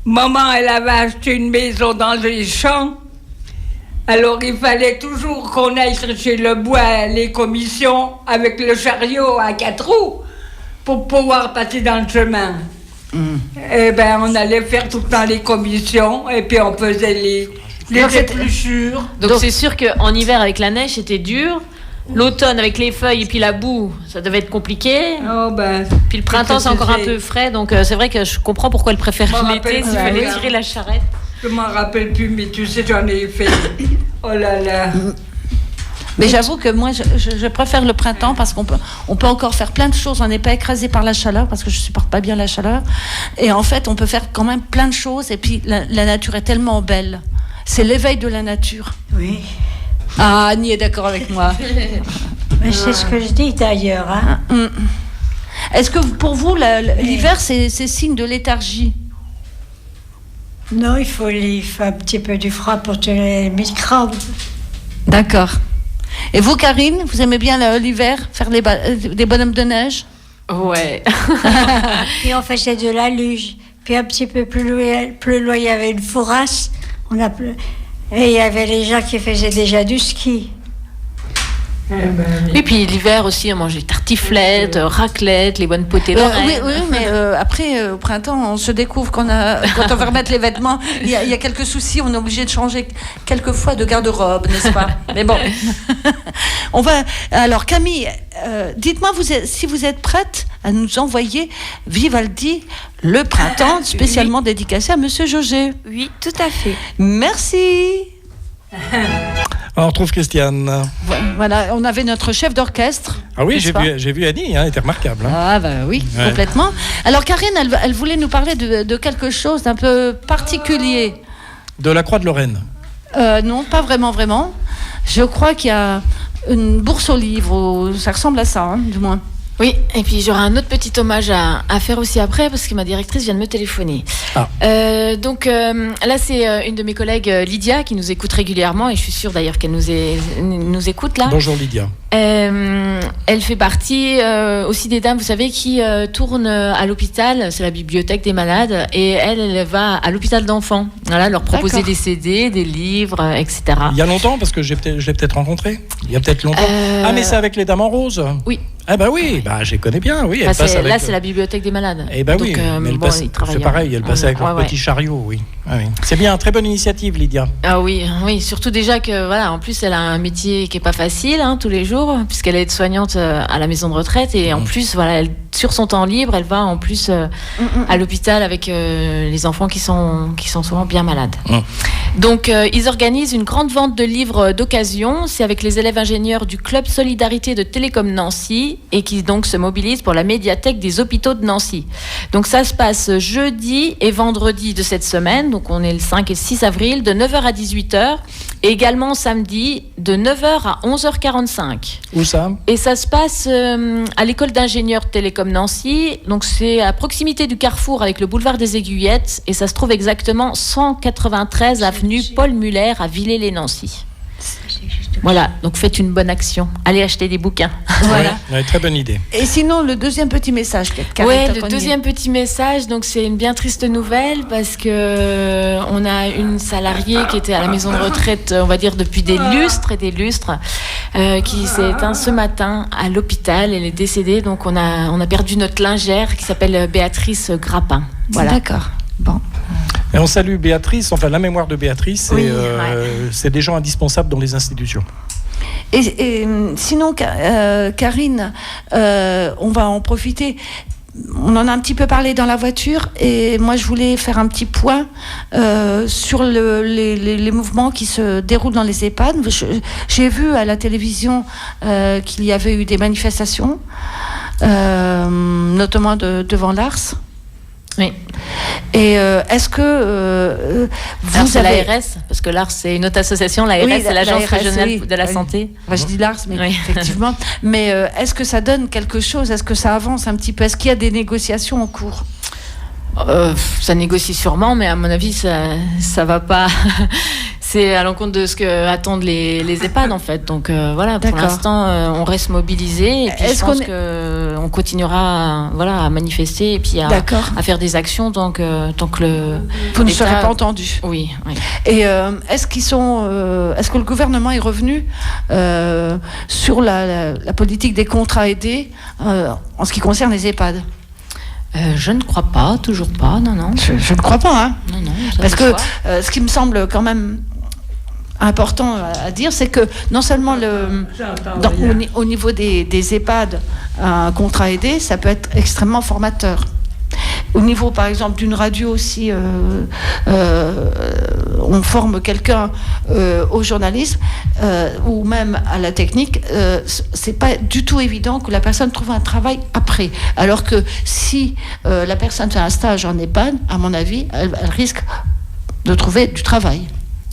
maman, elle avait acheté une maison dans les champs. Alors, il fallait toujours qu'on aille chercher le bois, les commissions, avec le chariot à 4 roues, pour pouvoir passer dans le chemin. Eh ben, on allait faire tout le temps les commissions, et puis on faisait les épluchures. Donc c'est sûr qu'en hiver, avec la neige, c'était dur. L'automne, avec les feuilles et puis la boue, ça devait être compliqué. Oh ben, Puis le printemps, c'est encore un peu frais. Donc c'est vrai que je comprends pourquoi elle préfère l'été, s'il fallait tirer la charrette. je m'en rappelle plus, mais tu sais, j'en ai fait. Oh là là. Mais j'avoue que moi, je préfère le printemps parce qu'on peut encore faire plein de choses. On n'est pas écrasé par la chaleur parce que je supporte pas bien la chaleur. Et en fait, on peut faire quand même plein de choses. Et puis, la nature est tellement belle. C'est l'éveil de la nature. Oui. Ah, Annie est d'accord avec moi. Mais c'est ce que je dis d'ailleurs. Hein. Est-ce que pour vous, l'hiver, c'est signe de léthargie ? Non, il faut un petit peu du froid pour tuer les microbes. D'accord. Et vous, Karine, vous aimez bien l'hiver, faire des bonhommes de neige ? Ouais. Puis on faisait de la luge. Puis un petit peu plus loin, il y avait une fourrasse. Et il y avait les gens qui faisaient déjà du ski. Et puis l'hiver aussi, on mangeait tartiflettes, raclette, les bonnes potées d'oreilles. Oui, mais après, au printemps, on se découvre quand on va remettre les vêtements, il y a quelques soucis, on est obligé de changer quelques fois de garde-robe, n'est-ce pas ? Mais bon, alors Camille, dites-moi si vous êtes prête à nous envoyer Vivaldi, le printemps, spécialement dédicacé à Monsieur Jauger. Oui, tout à fait. Merci. On retrouve Christiane. Voilà, on avait notre chef d'orchestre. Ah oui, n'est-ce pas ? j'ai vu Annie, elle était remarquable. Hein. Ah bah oui, Ouais. complètement. Alors Karine, elle voulait nous parler de quelque chose d'un peu particulier. De la Croix de Lorraine. Non, pas vraiment. Je crois qu'il y a une bourse aux livres, ça ressemble à ça, hein, du moins. Oui, et puis j'aurai un autre petit hommage à faire aussi après, parce que ma directrice vient de me téléphoner. Ah. Donc là, c'est une de mes collègues, Lydia, qui nous écoute régulièrement, et je suis sûre d'ailleurs qu'elle nous écoute là. Bonjour Lydia. Elle fait partie aussi des dames, vous savez, qui tournent à l'hôpital, c'est la bibliothèque des malades, et elle va à l'hôpital d'enfants, voilà, leur proposer des CD, des livres, etc. Il y a longtemps, parce que je l'ai peut-être rencontré. Il y a peut-être longtemps. Ah, mais c'est avec les dames en rose. Oui. Ah bah oui, je les connais bien, oui. Elle passe avec... Là, c'est la bibliothèque des malades. Eh ben oui, mais elle passe... c'est pareil, elle passait avec leur petit chariot, oui. Ah, oui. C'est bien, très bonne initiative, Lydia. Ah oui, surtout déjà que, voilà, en plus, elle a un métier qui n'est pas facile, hein, tous les jours, puisqu'elle est aide-soignante à la maison de retraite, et en plus, voilà, sur son temps libre, elle va en plus à l'hôpital avec les enfants qui sont souvent bien malades. Donc, ils organisent une grande vente de livres d'occasion, c'est avec les élèves ingénieurs du Club Solidarité de Télécom Nancy, et qui donc se mobilisent pour la médiathèque des hôpitaux de Nancy. Donc ça se passe jeudi et vendredi de cette semaine, donc on est le 5 et 6 avril, de 9h à 18h, et également samedi de 9h à 11h45. Où ça ? Et ça se passe à l'école d'ingénieurs Télécom Nancy, donc c'est à proximité du carrefour avec le boulevard des Aiguillettes, et ça se trouve exactement 193 avenue Paul Muller à Villers-les-Nancy. Voilà, donc faites une bonne action. Allez acheter des bouquins. Voilà. Ouais, très bonne idée. Et sinon, le deuxième petit message. Oui, le deuxième petit message, donc c'est une bien triste nouvelle parce que on a une salariée qui était à la maison de retraite, on va dire depuis des lustres et des lustres, qui s'est éteinte ce matin à l'hôpital. Elle est décédée, donc on a perdu notre lingère qui s'appelle Béatrice Grappin. Voilà. D'accord. Bon. Et on salue Béatrice, enfin la mémoire de Béatrice, c'est des gens indispensables dans les institutions. Et sinon, Karine, on va en profiter. on en a un petit peu parlé dans la voiture et moi je voulais faire un petit point sur les mouvements qui se déroulent dans les EHPAD. J'ai vu à la télévision qu'il y avait eu des manifestations, notamment devant l'Ars. Oui. Et est-ce que vous avez... avez... l'ARS, parce que l'ARS c'est une autre association, l'ARS c'est l'Agence régionale de la santé. Enfin, je dis l'ARS, mais effectivement. Mais est-ce que ça donne quelque chose? Est-ce que ça avance un petit peu? Est-ce qu'il y a des négociations en cours? Ça négocie sûrement, mais à mon avis, ça va pas. C'est à l'encontre de ce que attendent les EHPAD, en fait. Donc voilà, pour l'instant, on reste mobilisé. Et puis je pense qu'on continuera à manifester et puis à faire des actions tant que vous ne serez pas entendu. Oui. Et est-ce que le gouvernement est revenu sur la politique des contrats aidés en ce qui concerne les EHPAD? Je ne crois pas, toujours pas, non. Je ne crois pas, hein. Non, parce que ce qui me semble quand même important à dire, c'est que non seulement au niveau des EHPAD, un contrat aidé, ça peut être extrêmement formateur. Au niveau, par exemple, d'une radio aussi, on forme quelqu'un au journalisme ou même à la technique, c'est pas du tout évident que la personne trouve un travail après. Alors que si la personne fait un stage en EHPAD, à mon avis, elle risque de trouver du travail.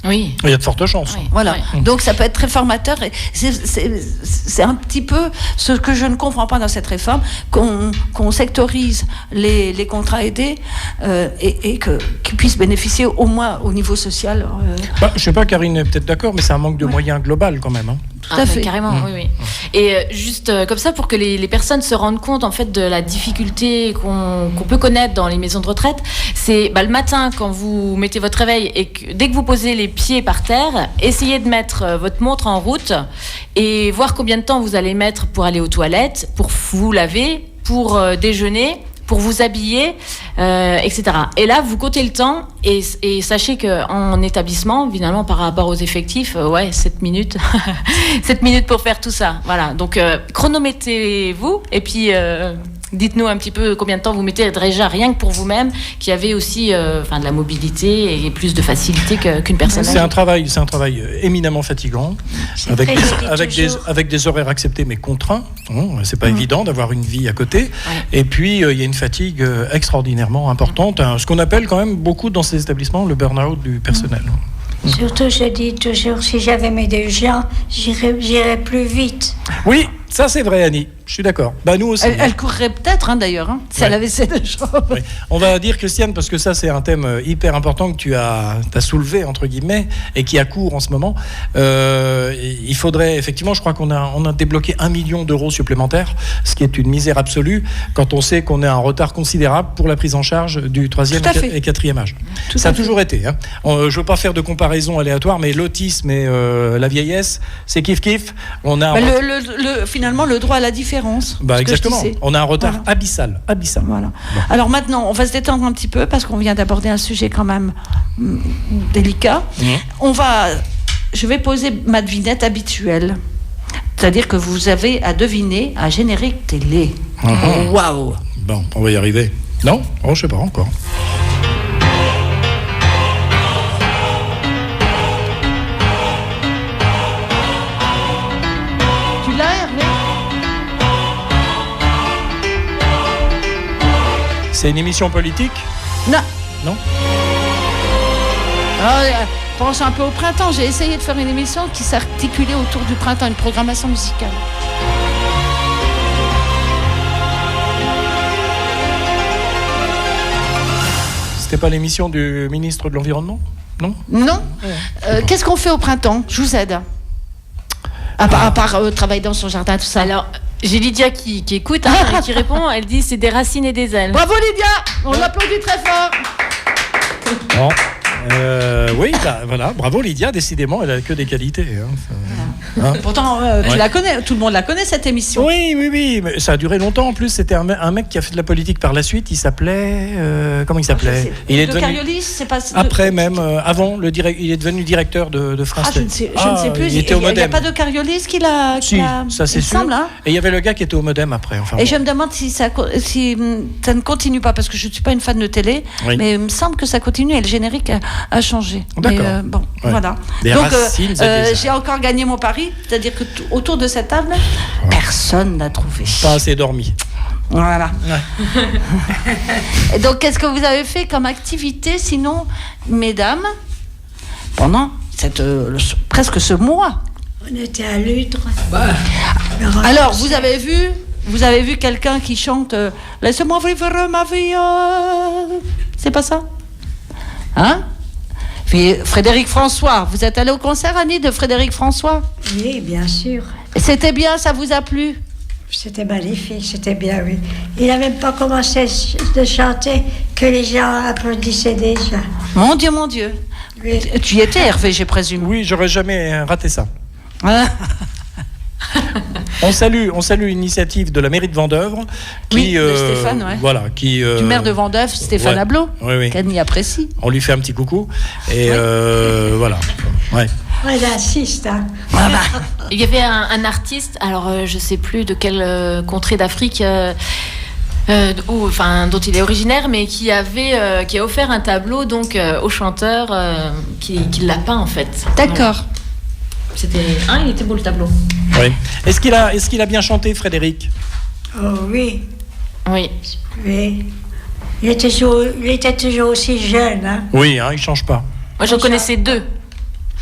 Oui. Il y a de fortes chances. Oui. Voilà. Oui. Donc ça peut être très formateur. Et c'est un petit peu ce que je ne comprends pas dans cette réforme, qu'on sectorise les contrats aidés et qu'ils puissent bénéficier au moins au niveau social. Je ne sais pas, Karine est peut-être d'accord, mais c'est un manque de moyens global quand même. Hein. Tout à fait. Carrément, oui. Et juste comme ça, pour que les personnes se rendent compte en fait de la difficulté qu'on peut connaître dans les maisons de retraite, c'est le matin quand vous mettez votre réveil et que, dès que vous posez les pieds par terre, essayez de mettre votre montre en route et voir combien de temps vous allez mettre pour aller aux toilettes, pour vous laver, pour déjeuner, pour vous habiller, etc. Et là, vous comptez le temps et sachez qu'en établissement, finalement, par rapport aux effectifs, 7 minutes. 7 minutes pour faire tout ça. Voilà. Donc, chronométrez-vous et puis dites-nous un petit peu combien de temps vous mettez déjà rien que pour vous-même, qui avez aussi de la mobilité et plus de facilité qu'une personne. C'est un travail éminemment fatigant, avec des horaires acceptés mais contraints. C'est pas évident d'avoir une vie à côté. Ouais. Et puis il y a une fatigue extraordinairement importante, ce qu'on appelle quand même beaucoup dans ces établissements le burn-out du personnel. Surtout, je dis toujours, si j'avais mes 2 gens, j'irais plus vite. Oui, ça c'est vrai, Annie. Je suis d'accord. Nous aussi. Elle courrait peut-être, d'ailleurs, si elle avait ces 2 jambes. Oui. On va dire, Christiane, parce que ça c'est un thème hyper important que tu as soulevé, entre guillemets, et qui a cours en ce moment. Il faudrait, effectivement, je crois qu'on a débloqué 1 million d'euros supplémentaires, ce qui est une misère absolue, quand on sait qu'on est en retard considérable pour la prise en charge du 3e et 4e âge. Ça a toujours été. Hein. Je ne veux pas faire de comparaison aléatoire, mais l'autisme et la vieillesse, c'est kiff-kiff. On a finalement, le droit à la différence. Exactement. On a un retard abyssal. Voilà. Bon. Alors maintenant, on va se détendre un petit peu parce qu'on vient d'aborder un sujet quand même délicat. Je vais poser ma devinette habituelle. C'est-à-dire que vous avez à deviner un générique télé. Waouh. Bon, on va y arriver. Non ? Je ne sais pas encore. C'est une émission politique ? Non. Pense un peu au printemps. J'ai essayé de faire une émission qui s'articulait autour du printemps, une programmation musicale. C'était pas l'émission du ministre de l'Environnement ? Non. Qu'est-ce qu'on fait au printemps ? Je vous aide. À part travailler dans son jardin, tout ça. Alors, j'ai Lydia qui écoute et qui répond. Elle dit c'est des racines et des ailes. Bravo Lydia, on l'applaudit très fort. Bon, Oui, bah, voilà, bravo Lydia, décidément, elle a que des qualités. Hein. Pourtant, tu la connais, tout le monde la connaît cette émission. Oui, mais ça a duré longtemps en plus. C'était un mec qui a fait de la politique par la suite. Il s'appelait. Comment il s'appelait? Il est devenu. Cariolis, c'est pas. Après même, avant, il est devenu directeur de France. Je ne sais plus. Il était au Modem. Il n'y a pas de Cariolis qui l'a. Si, ça c'est sûr. Semble, hein. Et il y avait le gars qui était au Modem après. Enfin, et je me demande si ça ne continue pas, parce que je ne suis pas une fan de télé, mais il me semble que ça continue et le générique a changé. D'accord. Mais, voilà. Donc, j'ai encore gagné mon pari, c'est-à-dire que autour de cette table, personne n'a trouvé. Pas assez dormi. Voilà. Ouais. Et donc, qu'est-ce que vous avez fait comme activité, sinon, mesdames, pendant presque ce mois? On était à Ludre. Alors, vous avez vu quelqu'un qui chante Laisse-moi vivre ma vie. C'est pas ça? Hein? Puis Frédéric François. Vous êtes allé au concert, Annie, de Frédéric François? Oui, bien sûr. C'était bien, ça vous a plu? C'était magnifique, c'était bien, oui. Il n'a même pas commencé de chanter que les gens applaudissaient déjà. Mon Dieu. Oui. Tu y étais, Hervé, j'ai présume. Oui, j'aurais jamais raté ça. On salue l'initiative de la mairie de Vendœuvre, qui, de Stéphane, ouais. Voilà, qui du maire de Vendœuvre, Stéphane Ablot, qu'Annie apprécie. On lui fait un petit coucou et voilà. Ouais. Ouais, l'assiste. Hein. Il y avait un artiste, alors je sais plus de quelle contrée d'Afrique. Dont il est originaire, mais qui a offert un tableau donc au chanteur qui l'a peint en fait. D'accord. Il était beau le tableau. Oui. Est-ce qu'il a bien chanté, Frédéric? Oh oui. Oui. Il était toujours aussi jeune. Hein. Oui, il change pas. Moi, j'en connaissais 2.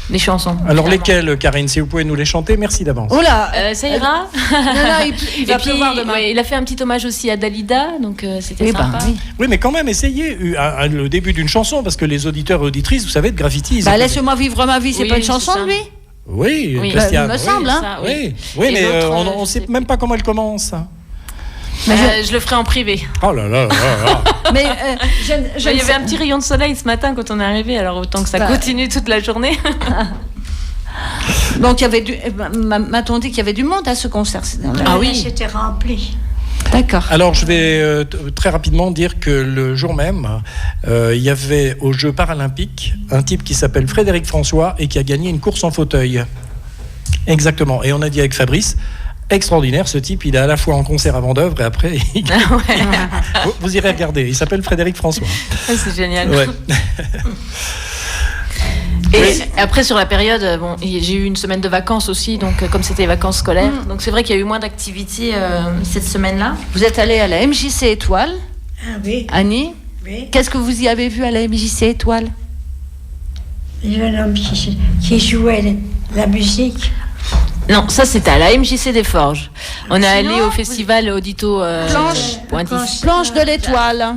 Des chansons. Alors lesquelles, Karine, si vous pouvez nous les chanter, merci d'avance. Oula, ça ira. Non, il va pleuvoir demain. Il a fait un petit hommage aussi à Dalida, donc c'était sympa. Oui, mais quand même, essayez le début d'une chanson, parce que les auditeurs et auditrices, vous savez, de graffiti... Laisse-moi vivre ma vie, c'est pas une chanson de lui? Oui, Christiane. Il me semble, hein. Oui, mais on ne sait même pas comment elle commence. Je le ferai en privé. Oh là là. Mais il y avait un petit rayon de soleil ce matin quand on est arrivé, alors autant que ça continue toute la journée. Donc il y avait m'a-t-on dit qu'il y avait du monde à ce concert? Ah oui, c'était rempli. D'accord. Alors je vais très rapidement dire que le jour même, il y avait aux Jeux paralympiques un type qui s'appelle Frédéric François et qui a gagné une course en fauteuil. Exactement. Et on a dit avec Fabrice, extraordinaire, ce type, il est à la fois en concert à Vendœuvre et après... vous irez regarder, il s'appelle Frédéric François. C'est génial. Ouais. Et après, sur la période, j'ai eu une semaine de vacances aussi, donc comme c'était les vacances scolaires. Donc c'est vrai qu'il y a eu moins d'activités cette semaine-là. Vous êtes allée à la MJC Étoile? Ah oui. Annie? Oui. Qu'est-ce que vous y avez vu à la MJC Étoile? Le jeune homme qui jouait la musique. Non, ça c'était à la MJC des Forges. On est allé au festival Audito Planche de l'Étoile,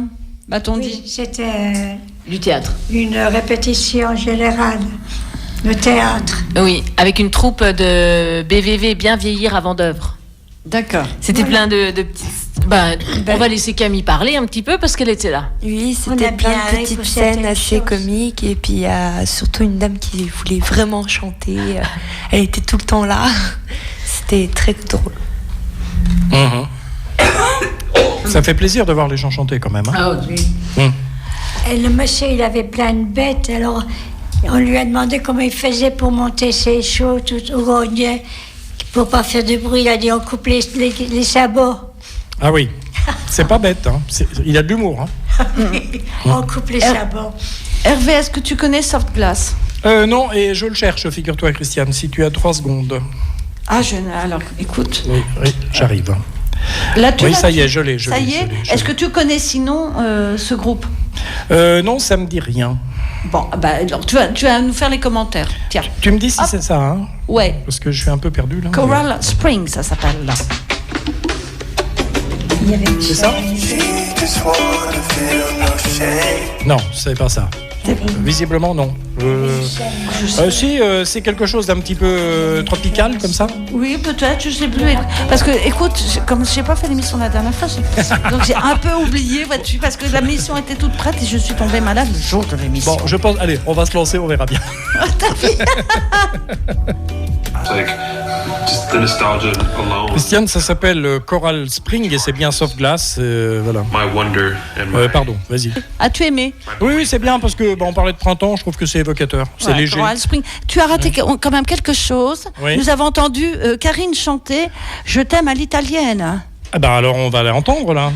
m'a-t-on dit. C'était du théâtre. Une répétition générale de théâtre. Oui, avec une troupe de BVV Bien Vieillir à Vendœuvre. D'accord. C'était plein de petits... on va laisser Camille parler un petit peu parce qu'elle était là. Oui, c'était plein de petites scènes assez comiques. Et puis il y a surtout une dame qui voulait vraiment chanter. Elle était tout le temps là. C'était très drôle. Ça fait plaisir de voir les gens chanter quand même. Hein. Ah oui. Et le monsieur, il avait plein de bêtes. Alors on lui a demandé comment il faisait pour monter ses chevaux tout au grenier. Pour pas faire de bruit, il a dit on coupe les sabots. Ah oui, c'est pas bête, hein. Il a de l'humour. Hein. On coupe les sabots. Hervé, est-ce que tu connais Softglass? Non, et je le cherche, figure-toi, Christiane, si tu as 3 secondes. Alors, écoute. Oui, j'arrive. Ça y est, je l'ai. Ça y est. Est-ce que tu connais sinon ce groupe? Non, ça me dit rien. Bon, alors, tu vas nous faire les commentaires. Tiens. Tu me dis si c'est ça, hein? Ouais. Parce que je suis un peu perdu, là. Coral Springs, ça s'appelle, là. C'est ça? Non, c'est pas ça. Visiblement, non. Si, c'est quelque chose d'un petit peu tropical, comme ça. Oui, peut-être, je sais plus. Parce que, écoute, comme je n'ai pas fait l'émission la dernière fois, donc j'ai un peu oublié, vois-tu, parce que la mission était toute prête et je suis tombée malade le jour de l'émission. Bon, je pense, allez, on va se lancer, on verra bien. Christiane, ça s'appelle Coral Spring et c'est bien soft glass. Voilà. Pardon, vas-y. As-tu aimé? Oui, c'est bien parce que on parlait de printemps, je trouve que c'est évocateur, c'est léger. Coral Spring. Tu as raté quand même quelque chose. Oui. Nous avons entendu Karine chanter Je t'aime à l'italienne. Ah bah alors on va l'entendre là.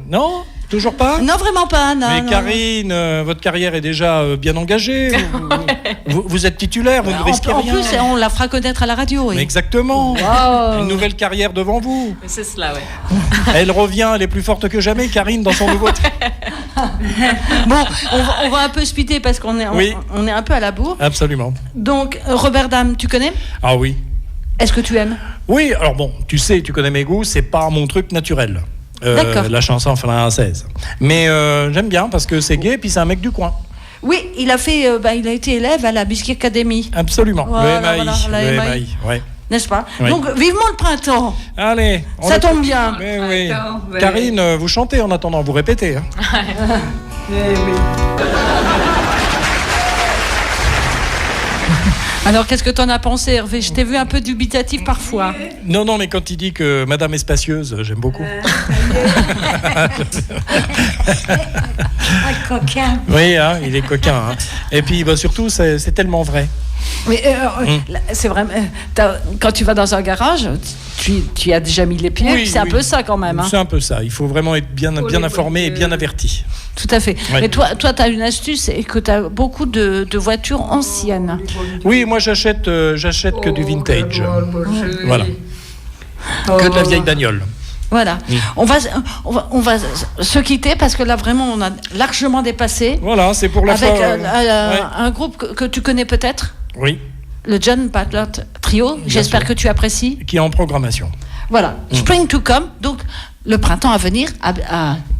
Non? Toujours pas? Non, vraiment pas. Non, mais non, Karine, votre carrière est déjà bien engagée. Vous êtes titulaire, vous ne risquez en rien. plus, on la fera connaître à la radio. Oui. Mais exactement. Wow. Une nouvelle carrière devant vous. C'est cela, ouais. Elle revient, elle est plus forte que jamais, Karine, dans son nouveau... Bon, on va un peu speeder parce qu'on est, on est un peu à la bourre. Absolument. Donc, Robert Dame, tu connais? Ah oui. Est-ce que tu aimes? Oui, alors bon, tu sais, tu connais mes goûts, c'est pas mon truc naturel. D'accord. La chanson française. Mais j'aime bien parce que c'est gay et puis c'est un mec du coin. Oui, il a été élève à la Biscuit Academy. Absolument. Voilà, le MAI. Ouais. N'est-ce pas? Oui. Donc, vivement le printemps. Allez. Ça tombe bien. Mais oui. Karine, vous chantez en attendant, vous répétez. Hein. Alors, qu'est-ce que t'en as pensé, Hervé? Je t'ai vu un peu dubitatif parfois. Non, mais quand il dit que Madame est spacieuse, j'aime beaucoup. Coquin. Oui, hein, il est coquin. Hein. Et puis, surtout, c'est tellement vrai. Mais c'est vrai, quand tu vas dans un garage, tu y as déjà mis les pieds, Oui, c'est un peu ça quand même. Hein. C'est un peu ça. Il faut vraiment être bien informé et bien averti. Tout à fait. Ouais. Mais toi tu as une astuce, et que tu as beaucoup de voitures anciennes. Oui, moi j'achète que du vintage. Voilà. Que de la vieille bagnole. Voilà. On va se quitter parce que là vraiment on a largement dépassé. Voilà, c'est pour la avec fin. un groupe que tu connais peut-être. Oui. Le John Butler Trio. J'espère sûr. que tu apprécies. Qui est en programmation. Voilà. Spring to come. Donc le printemps à venir.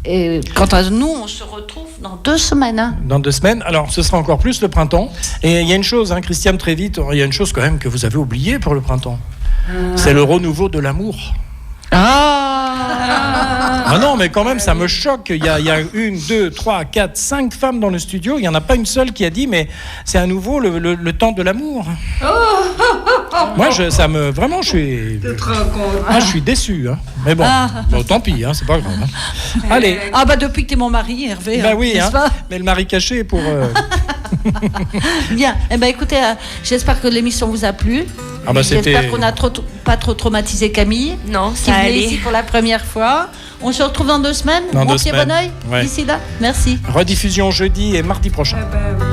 Et quant à nous, on se retrouve dans 2 semaines. Hein. Dans 2 semaines. Alors, ce sera encore plus le printemps. Et il y a une chose, Christiane, très vite, il y a une chose quand même que vous avez oubliée pour le printemps. C'est le renouveau de l'amour. Ah non, mais quand même, ça me choque. Il y a 1, 2, 3, 4, 5 femmes dans le studio. Il n'y en a pas une seule qui a dit, mais c'est à nouveau le temps de l'amour. Moi, vraiment, je suis déçu. Hein. Mais bon, tant pis, hein, c'est pas grave. Hein. Allez. Ah bah depuis que t'es mon mari, Hervé. Bah oui, n'est-ce pas? mais le mari caché pour... Bien. Eh ben écoutez, j'espère que l'émission vous a plu. J'espère qu'on n'a pas trop traumatisé Camille. Non, qui ça venait allait. ici pour la première fois. On se retrouve dans 2 semaines. Dans Bon 2 pied, semaines. bon oeil. Ouais. D'ici là, merci. Rediffusion jeudi et mardi prochain. Ah ben oui.